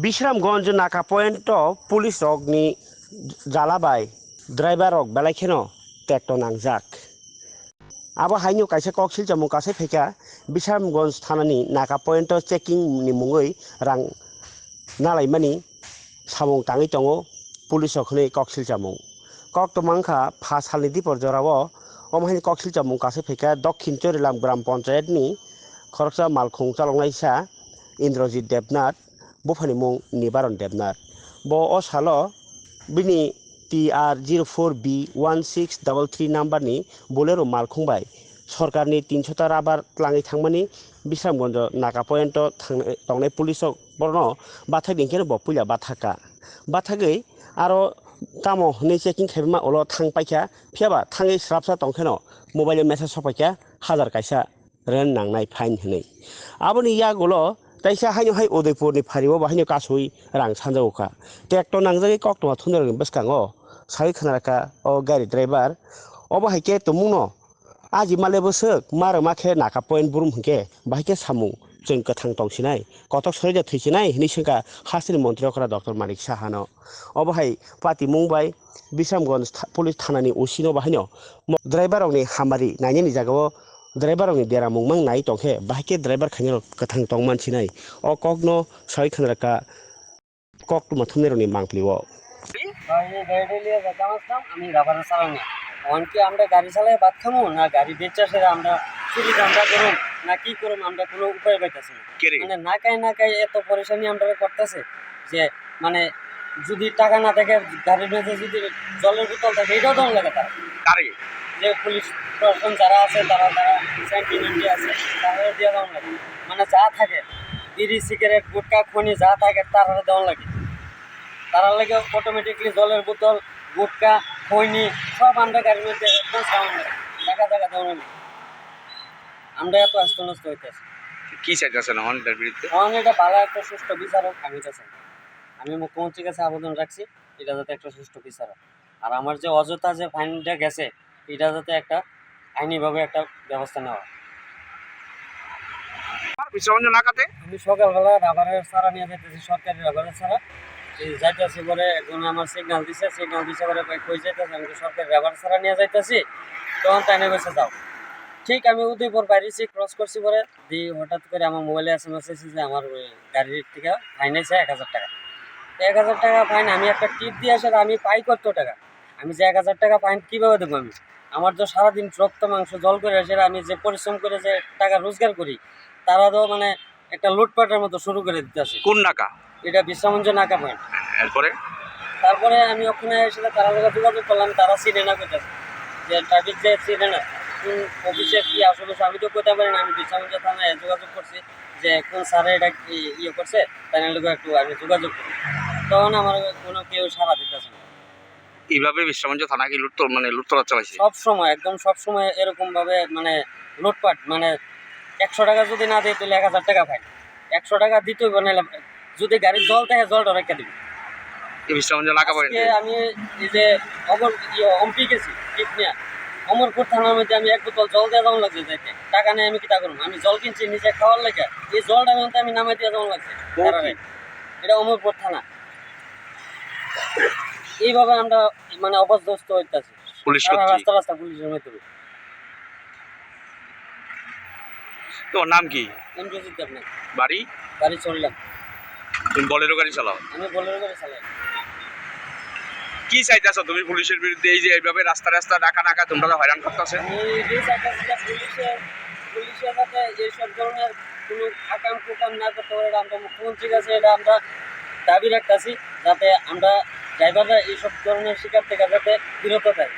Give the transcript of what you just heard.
Bisramganj naka point police rok ni jalabai driver rok belai kheno tekto nangjak. Abo haino kaisa koksil jamung kasai pheka Bisramganj thanani naka point checking ni mungoi rang nalaimani samung tangi tongo police rok ni koksil jamung. Kok tomangkha pha salni dipor jorao omhaini koksil jamung kasai pheka Dokhin Chorilam gram panchayat ni khoroksa malkhung chalongnai sa Indrajit Debnath bufani mung Nibaron Debnath bo o salo bini TR04B1633 number ni bolero malkhung bai सरकार ni 300 ta rabar tlangi thangmani Bisramganj naka point tongnai police borno bathak dingkhe bo puila bathagei aro tamo ni checking khaibma olo thang paikha phiaba thangi srapsa tongkheno mobile message sopaikha 1000 kaisa ren nangnai fine hinui aboni yagolo taisa haino hai Udaipur ni pharibo bahaino kasui rang sanjauka tekto nangjai koktoma thunar bwskango sai khnaraka o gari driver obo haike tumuno aji male bosok marma khe naka point burum hingke bahike samung जों गोथां तंसिनाय कटक सराइजा थैसिनाय हिनिसंका हासिनि मन्त्रि अखरा doctor Manik साहानो अबहाय party मुंबाइ Bisramganj police थानानि उसिनो बाहायनो ड्राइवर रंनि हामारि नायनि जागाव ड्राइवर रंनि देरा मुंमां नाय तंखे बाहायके ड्राइवर खायनो गोथां तंग मानसिनाय अ ककनो सय खनराका कक तुमाथुमने रंनि मांक्लिओ আমি গাড়ি নিয়ে যেতাম আসতাম আমি রাবার চালানি অনকি আমরা গাড়ি চালাই ভাত খামো না গাড়ি বেচা সেরা আমরা চুরি ধান্দা করুম না কি করুম আমরা কোনো উপায় পাইতেছি না মানে না কাই এত পরেশানি আমরা করতেছে যে মানে যদি টাকা না থাকে গাড়ির মধ্যে যদি জলের বোতল থাকে এটাও দম লাগে তারা যে পুলিশ প্রশাসন যারা আছে তারা সেন্টিমেন্টে আছে তারা দিয়ে দম লাগে মানে যা থাকে বিড়ি সিগারেট গুটকা খনি যা থাকে তারা দম লাগে তারা লাগে অটোমেটিকলি জলের বোতল গুটকা খৈনি সব আমরা গাড়ির মধ্যে একদম সাউন্ড দেখা দেওয়া আমরা এত আস্ত নষ্ট হইতেছি কি চাইতেছেন আমাদের বিরুদ্ধে এটা ভালো একটা সুষ্ঠু বিচারক আমি চাই আমি মুখ্যমন্ত্রীর কাছে আবেদন রাখছি এটা যাতে একটা সুষ্ঠু বিচারক আর আমার যে অযথা যে ফাইনটা গেছে এটা যাতে একটা আইনিভাবে একটা ব্যবস্থা নেওয়া Bisramganj নাকাতে আমি সকালবেলা রাবারের সারা নিয়ে যেতেছি সরকারি রাবারের সারা যাইতেছি পরে এখন আমার সিগন্যাল দিছে পরে কই যাইতেছে আমি সরকারি রাবার সারা নিয়ে যাইতেছি তখন তাই নেমেছে যাও ঠিক আমি উদয়পুর বাইরেছি ক্রস করছি পরে দিয়ে হঠাৎ করে আমার মোবাইলে SMS এসেছে যে আমার গাড়ির থেকে ফাইন আছে 1000 টাকা 1000 টাকা ফাইন আমি একটা টিপ দিয়ে আসে আমি পাই কত টাকা আমি যে 1000 টাকা ফাইন কীভাবে দেবো আমি আমার তো সারাদিন রক্ত মাংস জল করে আসে আমি যে পরিশ্রম করে যে টাকা রোজগার করি তারা তো মানে একটা লুটপাটের মতো শুরু করে দিতে আসে কোন নাকা এটা Bisramganj নাকা পয়েন্ট তারপরে আমি ওখানে এসে তারা লোক যোগাযোগ করলাম তারা চিনে না করতেছে যে ট্রাফিক যে চিনে না কোন অফিসে কি আসলে আমি তো করতে পারি না আমি Bisramganj থানায় যোগাযোগ করছি যে কোন স্যারে এটা ইয়ে করছে তাই লোক একটু আমি যোগাযোগ করি তখন আমার কোনো কেউ সাড়া দিতেছে না এইভাবে Bisramganj থানা কি লুটতরাজ চালাইছে একদম সব সময় এরকম ভাবে মানে লুটপাট মানে 100 টাকা যদি না দেয় তাহলে 1000 টাকা ফাইন 100 টাকা দিতেই বানাইলে যদি গাড়ির জল থাকে জলটা রেখে দিবি Bisramganj নাকা পয়েন্টে আমি এই যে অম্পি গেছি টিপ নিয়ে অমরপুর থানার মধ্যে আমি 1 বোতল জল দিয়ে যাওয়া লাগছে যাইতে টাকা নেই আমি কিতা করবো আমি জল কিনছি নিজে খাওয়ার লেগে এই জলটা আমি নামাই দিয়ে যাওয়া লাগছে এটা অমরপুর থানা এইভাবে আমরা মানে অপদস্থ হইতেছি রাস্তা পুলিশের মধ্যে তোমার নাম কি ইন্দ্রজিৎ দেবনাথ বাড়ি চললাম তুমি বলেরো গাড়ি চালাও আমি বলেরো গাড়ি চালাই কি চাইতেছো তুমি পুলিশের বিরুদ্ধে এই যে এইভাবে রাস্তা নাকা তোমরা হয়রান করতেছে আমি এই চাইতেছি যে পুলিশের সাথে এইসব ধরনের কোনো আকাম কুকাম না করতে পারে আমরা মুখ্যমন্ত্রীর কাছে এটা আমরা দাবি রাখতেছি যাতে আমরা ড্রাইভাররা এইসব ধরনের শিকার থেকে যাতে বিরত থাকে